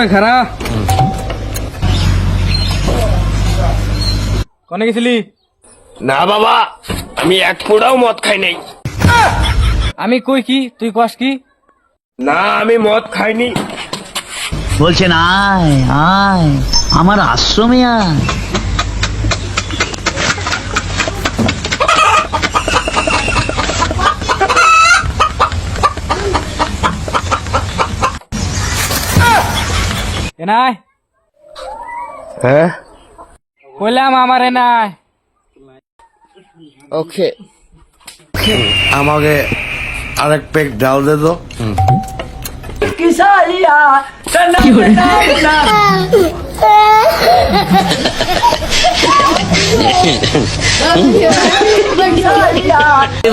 ওই খারা কোনে গেছিলি? না বাবা, আমি এক ফোঁটাও মদ খাই নাই। আমি কই কি তুই কস কি? না, আমি মদ খাইনি। বলছেন আয় আয় আমার আশ্রমে আয়। এনাই হ্যাঁ, কইলাম আমার এনাই। ওকে। আমাকে আরেক পেক ডাল দে তো।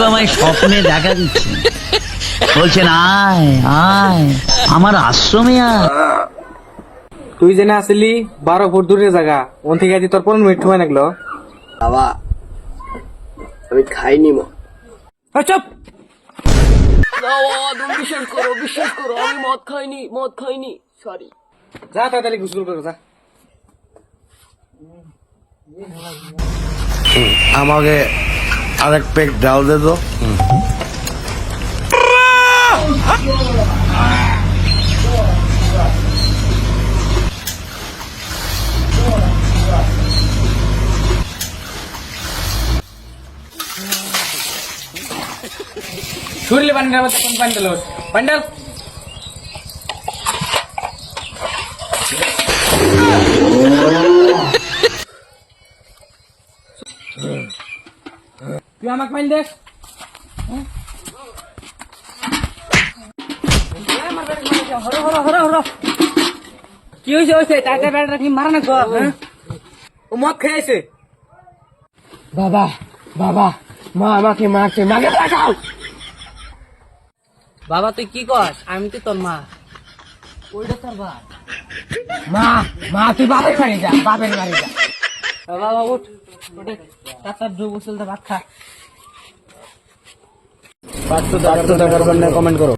আমায় স্বপ্নে দেখা দিচ্ছে, বলছেন আয় আয় আমার আশ্রমে আয়। তুই জেনে আসলি 12 ফুট দূরের জায়গা, ওন থেকে আজ তোর 15 মিনিট সময় লাগলো। বাবা, আমি খাইনি মদ। চুপ। তুমি বিশ্বাস করো আমি মদ খাইনি সরি। যা তাড়াতাড়ি গোসল করে যা। আমাকে আরেক পেক ডাল দে তো। ছুরলি বান্ডাল মত কোন বান্ডাল বান্ডাল তুই আমাকে মাইল দেখ। কি হয়েছে হয়েছে টাকা ব্যাটা কি মারা না গো? ও মদ খেয়েছে। বাবা বাবা মা আমাকে মারছে, মাকে বাঁচাও। বাবা তুই কি কর? আমি তো তোর মা। ওইটা তোর বাপ। মা তুই বাপের বাড়ি যা, বাপের বাড়ি যা। বাবা উঠ উঠে তার দু গোসল ভাত খা। 500 টাকার কমেন্ট করো।